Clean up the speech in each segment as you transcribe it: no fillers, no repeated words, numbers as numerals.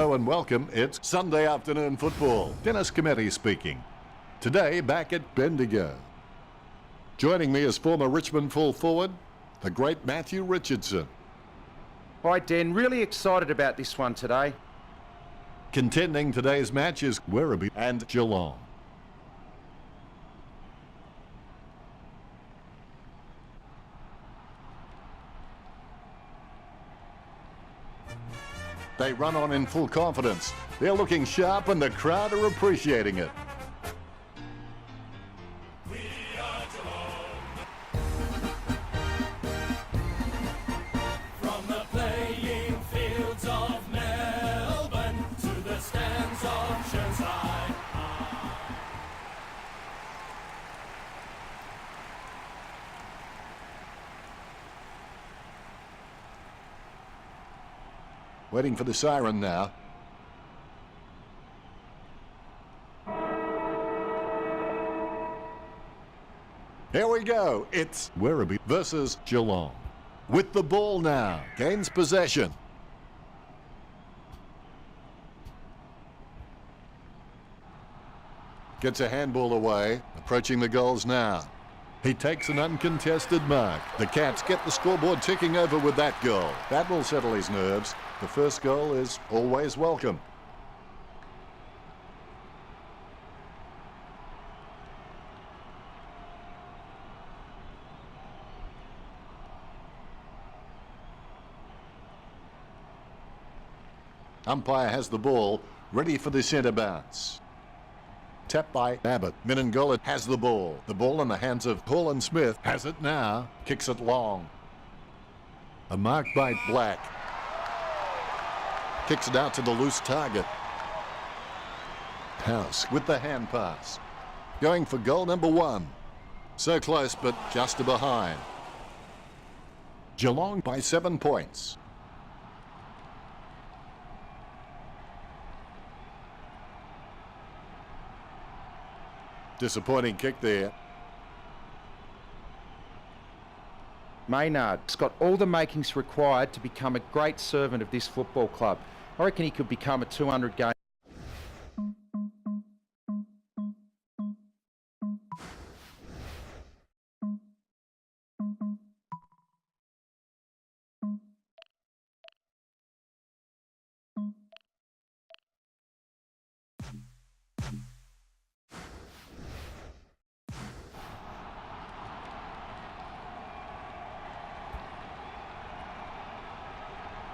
Hello and welcome. It's Sunday afternoon football. Dennis Cometti speaking. Today back at Bendigo. Joining me is former Richmond full forward, the great Matthew Richardson. Hi Den, really excited about this one today. Contending today's match is Werribee and Geelong. They run on in full confidence. They're looking sharp and the crowd are appreciating it. We are Geelong. From the playing fields of Melbourne to the stands of Chermside. Waiting for the siren now. Here we go. It's Werribee versus Geelong. With the ball now. Gains possession. Gets a handball away. Approaching the goals now. He takes an uncontested mark. The Cats get the scoreboard ticking over with that goal. That will settle his nerves. The first goal is always welcome. Umpire has the ball, ready for the centre bounce. Tapped by Abbott. Minangola has the ball. The ball in the hands of Paul Smith. Has it now. Kicks it long. A mark by Black. Kicks it out to the loose target. House with the hand pass. Going for goal number 1. So close, but just behind. Geelong by 7 points. Disappointing kick there. Maynard's got all the makings required to become a great servant of this football club. I reckon he could become a 200 game.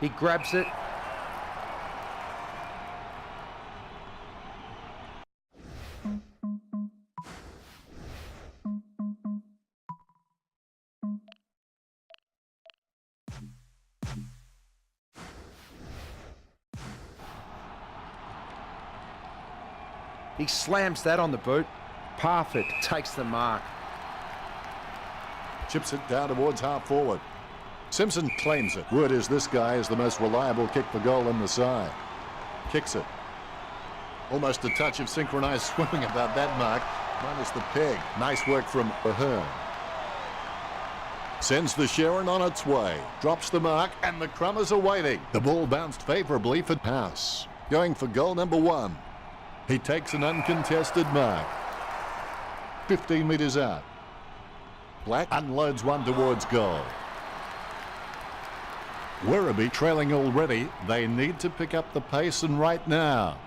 He grabs it. He slams that on the boot. Parfitt takes the mark. Chips it down towards half forward. Simpson claims it. Word is this guy is the most reliable kick for goal in the side. Kicks it. Almost a touch of synchronized swimming about that mark, minus the peg. Nice work from Ahern. Sends the Sharon on its way. Drops the mark and the Crummers are waiting. The ball bounced favourably for House. Going for goal number 1. He takes an uncontested mark. 15 metres out. Black unloads one towards goal. Werribee trailing already. They need to pick up the pace, and right now.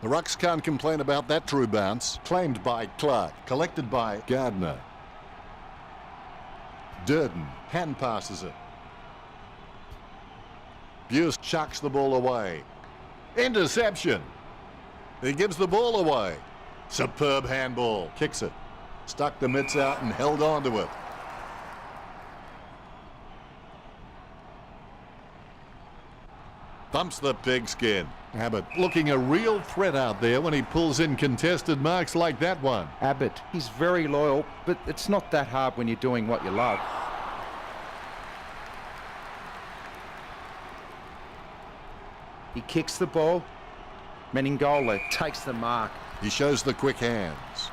The Rucks can't complain about that true bounce. Claimed by Clark, collected by Gardner. Durden hand passes it. Buse chucks the ball away. Interception. He gives the ball away. Superb handball. Kicks it. Stuck the mitts out and held on to it. Thumps the pigskin. Abbott looking a real threat out there when he pulls in contested marks like that one. Abbott, he's very loyal, but it's not that hard when you're doing what you love. He kicks the ball. Meningola takes the mark. He shows the quick hands.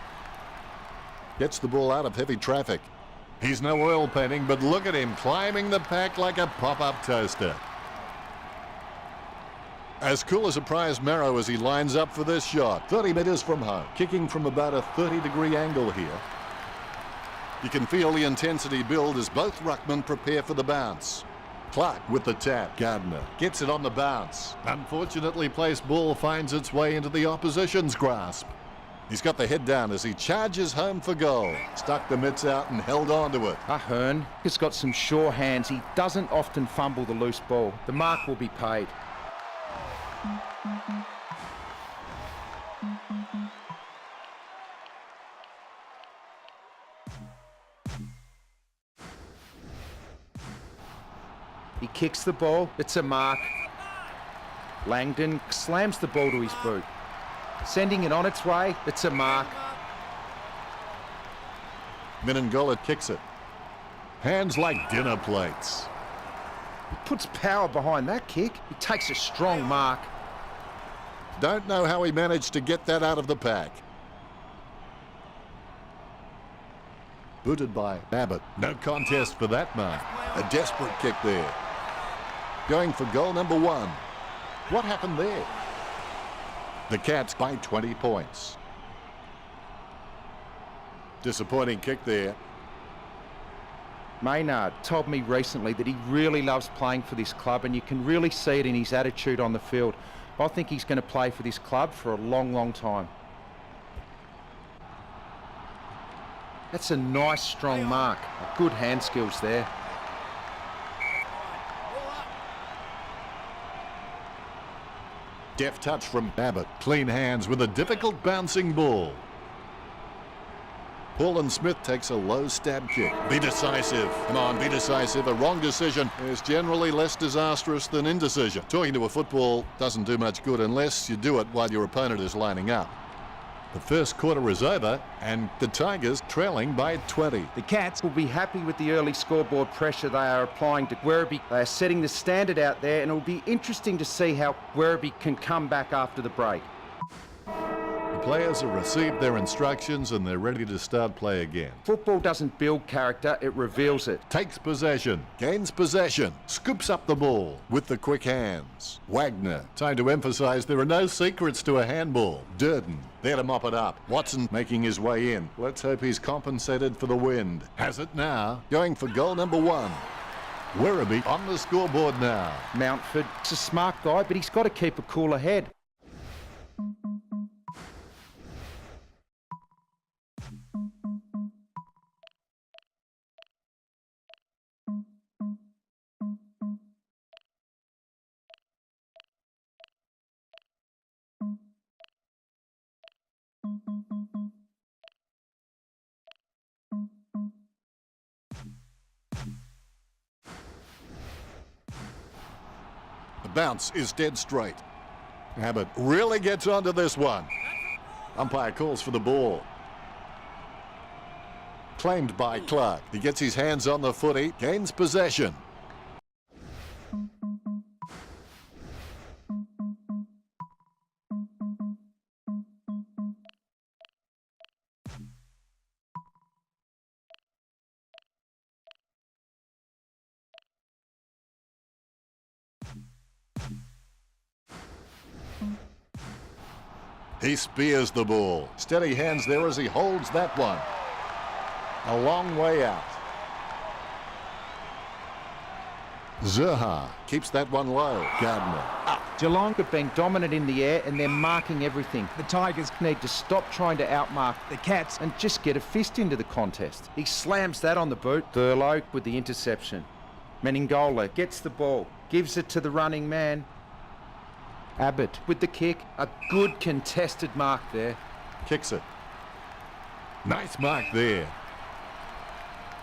Gets the ball out of heavy traffic. He's no oil painting, but look at him climbing the pack like a pop-up toaster. As cool as a prize marrow as he lines up for this shot. 30 metres from home. Kicking from about a 30-degree angle here. You can feel the intensity build as both ruckmen prepare for the bounce. Clark with the tap. Gardner gets it on the bounce. Unfortunately placed ball finds its way into the opposition's grasp. He's got the head down as he charges home for goal. Stuck the mitts out and held on to it. Ahern has got some sure hands. He doesn't often fumble the loose ball. The mark will be paid. He kicks the ball. It's a mark. Langdon slams the ball to his boot. Sending it on its way. It's a mark. Meningola kicks it. Hands like dinner plates. He puts power behind that kick. He takes a strong mark. Don't know how he managed to get that out of the pack. Booted by Abbott. No contest for that mark. A desperate kick there. Going for goal number 1. What happened there? The Cats by 20 points. Disappointing kick there. Maynard told me recently that he really loves playing for this club, and you can really see it in his attitude on the field. I think he's going to play for this club for a long, long time. That's a nice, strong mark. Good hand skills there. Deft touch from Abbott. Clean hands with a difficult bouncing ball. Paul Smith takes a low stab kick. Be decisive. Come on, be decisive. A wrong decision is generally less disastrous than indecision. Talking to a football doesn't do much good unless you do it while your opponent is lining up. The first quarter is over and the Tigers trailing by 20. The Cats will be happy with the early scoreboard pressure they are applying to Werribee. They are setting the standard out there, and it will be interesting to see how Werribee can come back after the break. The players have received their instructions and they're ready to start play again. Football doesn't build character, it reveals it. Takes possession, gains possession, scoops up the ball with the quick hands. Wagner, time to emphasise there are no secrets to a handball. Durden, there to mop it up. Watson making his way in. Let's hope he's compensated for the wind. Has it now, going for goal number 1. Werribee on the scoreboard now. Mountford's a smart guy, but he's got to keep a cooler head. The bounce is dead straight. Abbott really gets onto this one. Umpire calls for the ball. Claimed by Clark. He gets his hands on the footy, gains possession. He spears the ball. Steady hands there as he holds that one. A long way out. Zerha keeps that one low. Gardner up. Geelong have been dominant in the air and they're marking everything. The Tigers need to stop trying to outmark the Cats and just get a fist into the contest. He slams that on the boot. Thurlow with the interception. Meningola gets the ball, gives it to the running man. Abbott with the kick. A good contested mark there. Kicks it. Nice mark there.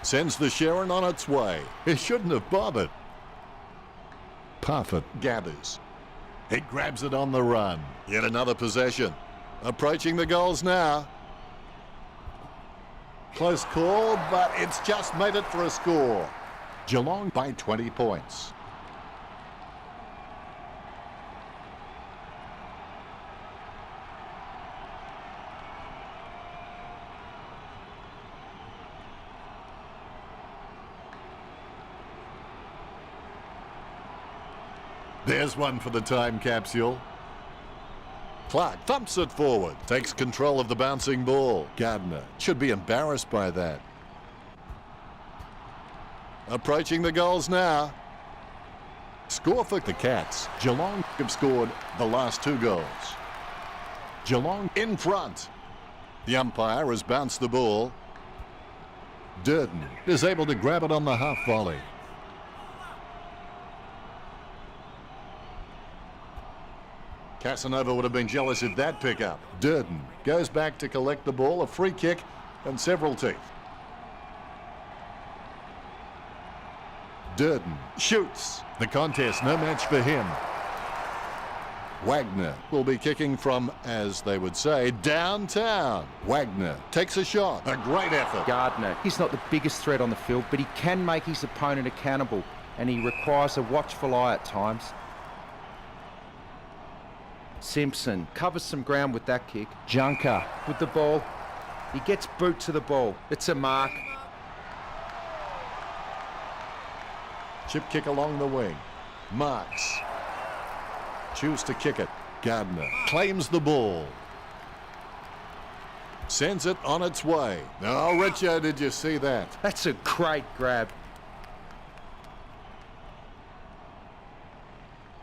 Sends the Sharon on its way. He shouldn't have bothered. Parfitt gathers. He grabs it on the run. Yet another possession. Approaching the goals now. Close call, but it's just made it for a score. Geelong by 20 points. There's one for the time capsule. Clark thumps it forward, takes control of the bouncing ball. Gardner should be embarrassed by that. Approaching the goals now. Score for the Cats. Geelong have scored the last 2 goals. Geelong in front. The umpire has bounced the ball. Durden is able to grab it on the half volley. Casanova would have been jealous of that pickup. Durden goes back to collect the ball, a free kick and several teeth. Durden shoots. The contest, no match for him. Wagner will be kicking from, as they would say, downtown. Wagner takes a shot. A great effort. Gardner, he's not the biggest threat on the field, but he can make his opponent accountable, and he requires a watchful eye at times. Simpson covers some ground with that kick. Junker with the ball. He gets boot to the ball. It's a mark. Chip kick along the wing. Marks. Choose to kick it. Gardner claims the ball. Sends it on its way. Oh, Richo, did you see that? That's a great grab.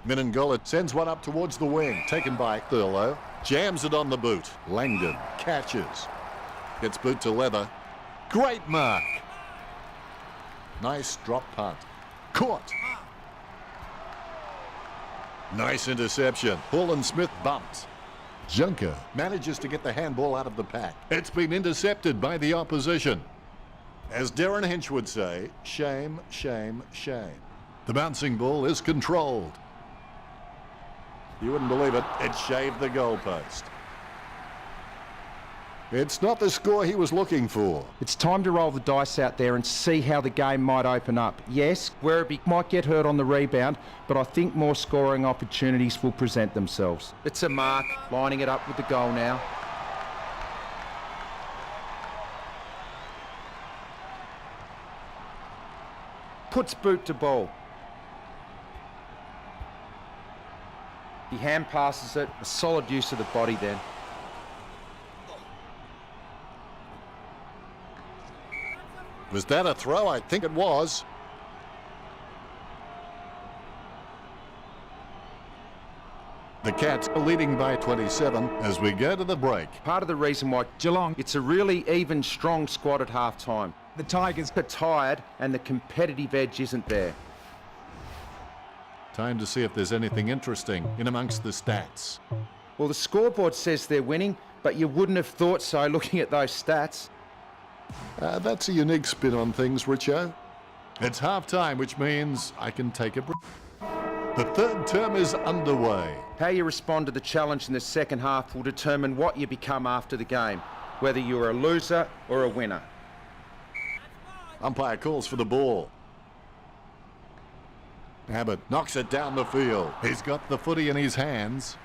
Minangola sends one up towards the wing. Taken by Thurlow. Jams it on the boot. Langdon catches. Gets boot to leather. Great mark. Nice drop punt. Caught. Nice interception. Paul and Smith bumped. Junker manages to get the handball out of the pack. It's been intercepted by the opposition. As Darren Hinch would say, shame, shame, shame. The bouncing ball is controlled. You wouldn't believe it, it shaved the goalpost. It's not the score he was looking for. It's time to roll the dice out there and see how the game might open up. Yes, Werribee might get hurt on the rebound, but I think more scoring opportunities will present themselves. It's a mark, lining it up with the goal now. Puts boot to ball. He hand passes it, a solid use of the body then. Was that a throw? I think it was. The Cats are leading by 27 as we go to the break. Part of the reason why Geelong, it's a really even, strong squad at half-time. The Tigers are tired and the competitive edge isn't there. Time to see if there's anything interesting in amongst the stats. Well, the scoreboard says they're winning, but you wouldn't have thought so looking at those stats. That's a unique spin on things, Richo. It's half-time, which means I can take a break. The third term is underway. How you respond to the challenge in the second half will determine what you become after the game, whether you're a loser or a winner. Umpire calls for the ball. Abbott knocks it down the field. He's got the footy in his hands.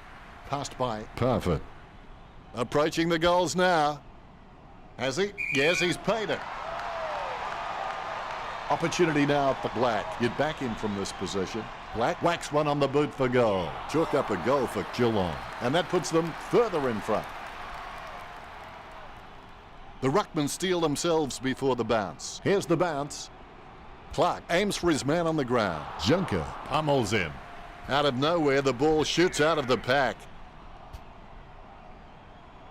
Passed by Parfitt. Approaching the goals now. Has he? Yes, he's paid it. Opportunity now for Black. You'd back him from this position. Black whacks one on the boot for goal. Chalk up a goal for Geelong. And that puts them further in front. The Ruckmen steal themselves before the bounce. Here's the bounce. Clark aims for his man on the ground. Junker pummels him. Out of nowhere, the ball shoots out of the pack.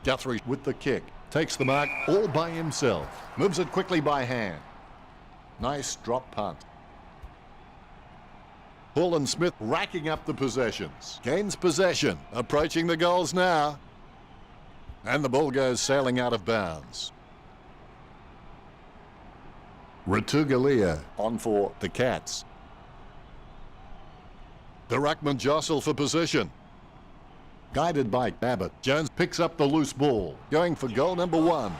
Guthrie with the kick. Takes the mark all by himself. Moves it quickly by hand. Nice drop punt. Paul and Smith racking up the possessions. Gains possession. Approaching the goals now. And the ball goes sailing out of bounds. Ratugalia on for the Cats. The Ruckman jostle for position. Guided by Abbott. Jones picks up the loose ball. Going for goal number 1.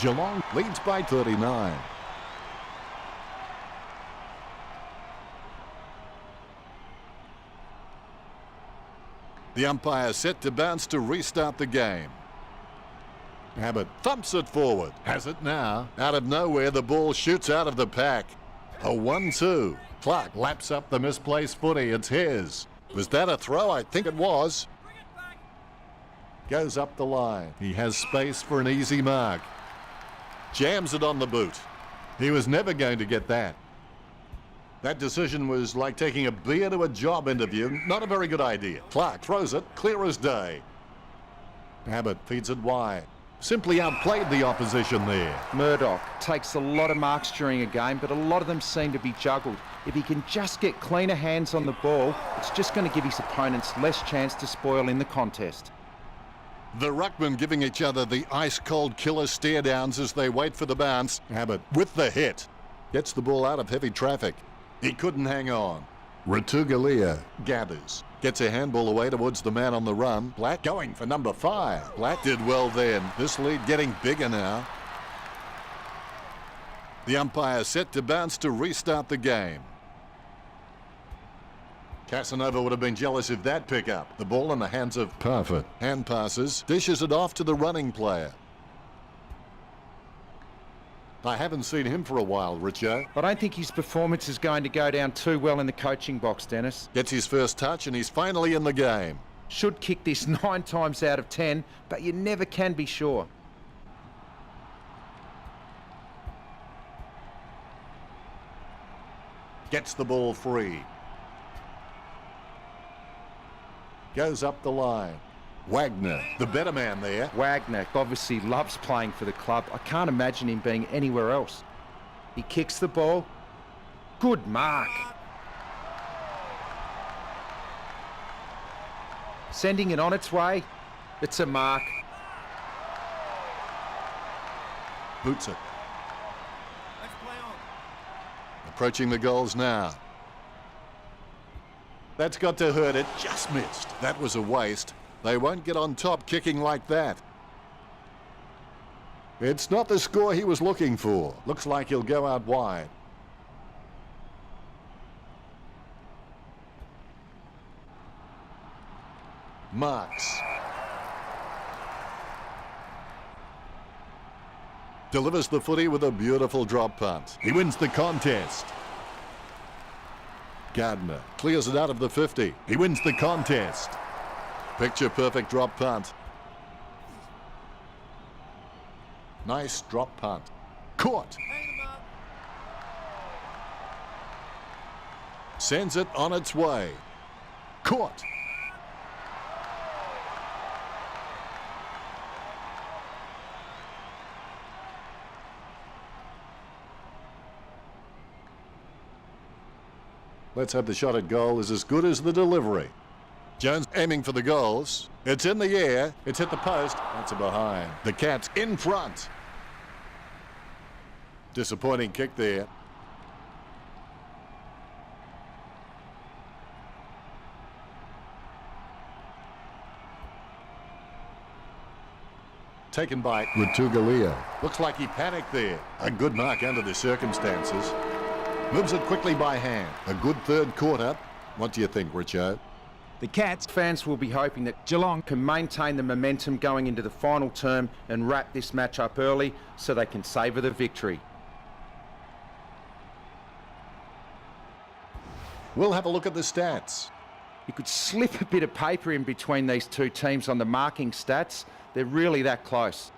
Geelong leads by 39. The umpire set to bounce to restart the game. Abbott thumps it forward. Has it now. Out of nowhere, the ball shoots out of the pack. A 1-2. Clark laps up the misplaced footy. It's his. Was that a throw? I think it was. Goes up the line. He has space for an easy mark. Jams it on the boot. He was never going to get that. That decision was like taking a beer to a job interview. Not a very good idea. Clark throws it, clear as day. Abbott feeds it wide. Simply outplayed the opposition there. Murdoch takes a lot of marks during a game, but a lot of them seem to be juggled. If he can just get cleaner hands on the ball, it's just going to give his opponents less chance to spoil in the contest. The ruckmen giving each other the ice-cold killer stare-downs as they wait for the bounce. Abbott with the hit. Gets the ball out of heavy traffic. He couldn't hang on. Ratugalia gathers. Gets a handball away towards the man on the run. Black going for number 5. Black did well then. This lead getting bigger now. The umpire set to bounce to restart the game. Casanova would have been jealous of that pickup. The ball in the hands of Parfitt. Hand passes, dishes it off to the running player. I haven't seen him for a while, Richo. I don't think his performance is going to go down too well in the coaching box, Dennis. Gets his first touch and he's finally in the game. Should kick this 9 times out of 10, but you never can be sure. Gets the ball free. Goes up the line. Wagner, the better man there. Wagner obviously loves playing for the club. I can't imagine him being anywhere else. He kicks the ball. Good mark. Sending it on its way. It's a mark. Boots it. Approaching the goals now. That's got to hurt it. Just missed. That was a waste. They won't get on top kicking like that. It's not the score he was looking for. Looks like he'll go out wide. Marks. Delivers the footy with a beautiful drop punt. He wins the contest. Gardner clears it out of the 50. He wins the contest. Picture perfect drop punt. Nice drop punt. Caught. Sends it on its way. Caught. Let's hope the shot at goal is as good as the delivery. Jones aiming for the goals. It's in the air. It's hit the post. That's a behind. The Cats in front. Disappointing kick there. Taken by Ratugalia. Looks like he panicked there. A good mark under the circumstances. Moves it quickly by hand. A good third quarter. What do you think, Richo? The Cats fans will be hoping that Geelong can maintain the momentum going into the final term and wrap this match up early so they can savour the victory. We'll have a look at the stats. You could slip a bit of paper in between these two teams on the marking stats. They're really that close.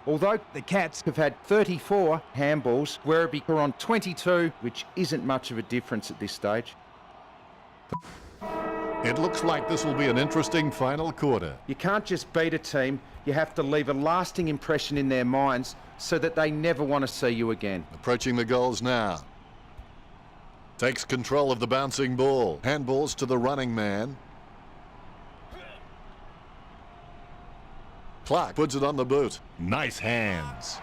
Although the Cats have had 34 handballs, Werribee are on 22, which isn't much of a difference at this stage. It looks like this will be an interesting final quarter. You can't just beat a team, you have to leave a lasting impression in their minds so that they never want to see you again. Approaching the goals now. Takes control of the bouncing ball. Handballs to the running man. Clark puts it on the boot. Nice hands.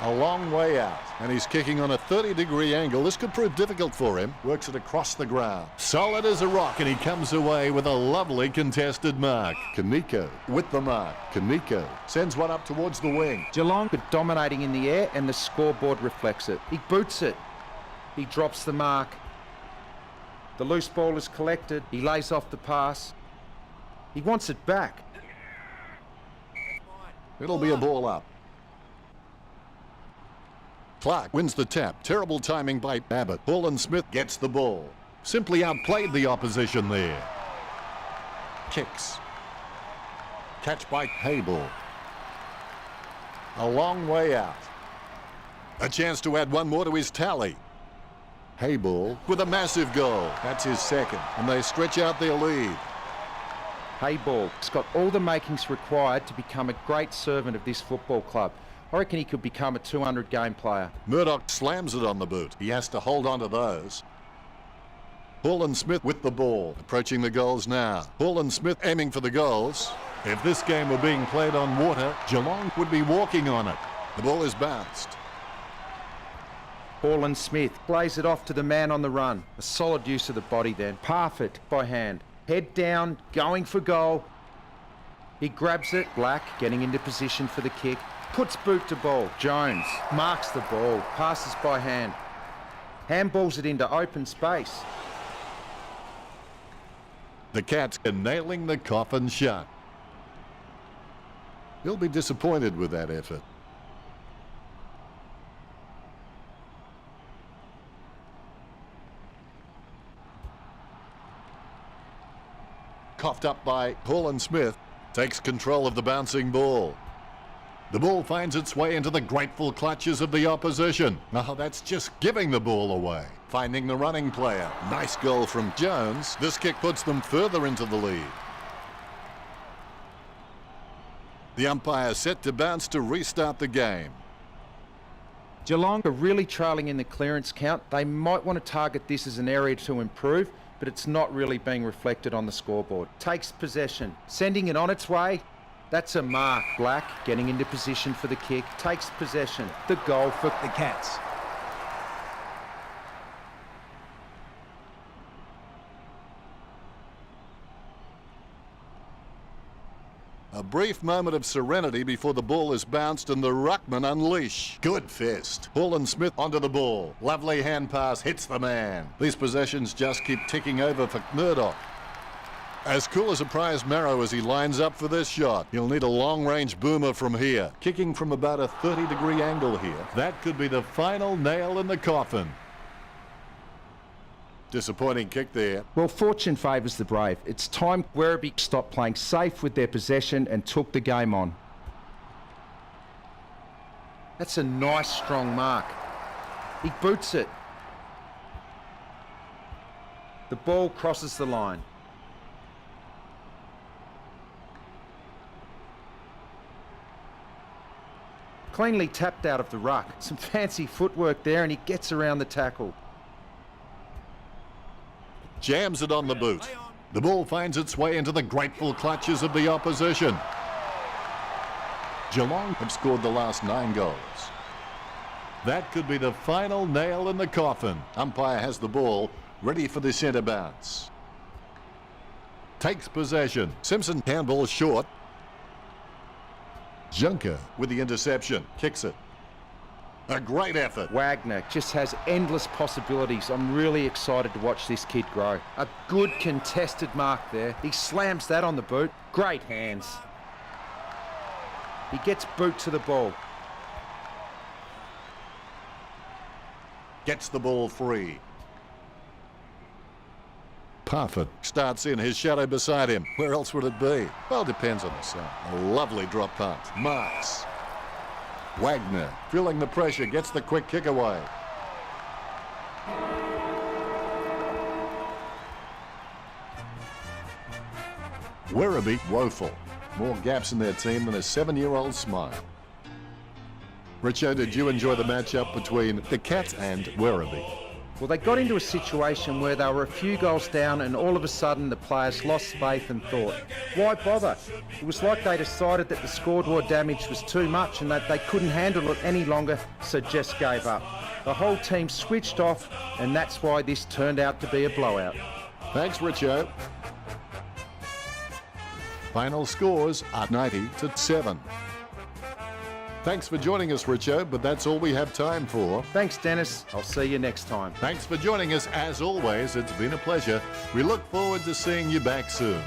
A long way out, and he's kicking on a 30-degree angle. This could prove difficult for him. Works it across the ground. Solid as a rock, and he comes away with a lovely contested mark. Kaneko with the mark. Kaneko sends one up towards the wing. Geelong are dominating in the air, and the scoreboard reflects it. He boots it. He drops the mark. The loose ball is collected. He lays off the pass. He wants it back. It'll be a ball up. Clark wins the tap. Terrible timing by Abbott. Paul Smith gets the ball. Simply outplayed the opposition there. Kicks. Catch by Hable. A long way out. A chance to add one more to his tally. Hable with a massive goal. That's his second, and they stretch out their lead. Haybal's got all the makings required to become a great servant of this football club. I reckon he could become a 200 game player. Murdoch slams it on the boot. He has to hold on to those. Paul Smith with the ball, approaching the goals now. Paul Smith aiming for the goals. If this game were being played on water, Geelong would be walking on it. The ball is bounced. Paul Smith plays it off to the man on the run. A solid use of the body then. Parfitt by hand. Head down, going for goal. He grabs it. Black getting into position for the kick. Puts boot to ball. Jones marks the ball. Passes by hand. Handballs it into open space. The Cats are nailing the coffin shut. He'll be disappointed with that effort. Coughed up by Paul Smith. Takes control of the bouncing ball. The ball finds its way into the grateful clutches of the opposition. Oh, that's just giving the ball away. Finding the running player. Nice goal from Jones. This kick puts them further into the lead. The umpire set to bounce to restart the game. Geelong are really trailing in the clearance count. They might want to target this as an area to improve, but it's not really being reflected on the scoreboard. Takes possession, sending it on its way. That's a mark. Black getting into position for the kick. Takes possession. The goal for the Cats. A brief moment of serenity before the ball is bounced and the ruckman unleash. Good fist. Paul Smith onto the ball. Lovely hand pass hits the man. These possessions just keep ticking over for Murdoch. As cool as a prize marrow as he lines up for this shot. He'll need a long-range boomer from here. Kicking from about a 30-degree angle here. That could be the final nail in the coffin. Disappointing kick there. Well, fortune favours the brave. It's time Werribee stopped playing safe with their possession and took the game on. That's a nice, strong mark. He boots it. The ball crosses the line. Cleanly tapped out of the ruck. Some fancy footwork there and he gets around the tackle. Jams it on the boot. The ball finds its way into the grateful clutches of the opposition. Geelong have scored the last 9 goals. That could be the final nail in the coffin. Umpire has the ball, ready for the centre bounce. Takes possession. Simpson handball short. Junker with the interception. Kicks it. A great effort. Wagner just has endless possibilities. I'm really excited to watch this kid grow. A good contested mark there. He slams that on the boot. Great hands. He gets boot to the ball. Gets the ball free. Parfitt starts in, his shadow beside him. Where else would it be? Well, depends on the sun. A lovely drop punt. Marks. Wagner, feeling the pressure, gets the quick kick away. Werribee woeful. More gaps in their team than a 7-year-old smile. Richo, did you enjoy the matchup between the Cats and Werribee? Well, they got into a situation where they were a few goals down and all of a sudden the players lost faith and thought, why bother? It was like they decided that the scoreboard damage was too much and that they couldn't handle it any longer, so just gave up. The whole team switched off and that's why this turned out to be a blowout. Thanks, Richo. Final scores are 90-7. Thanks for joining us, Richo, but that's all we have time for. Thanks, Dennis. I'll see you next time. Thanks for joining us. As always, it's been a pleasure. We look forward to seeing you back soon.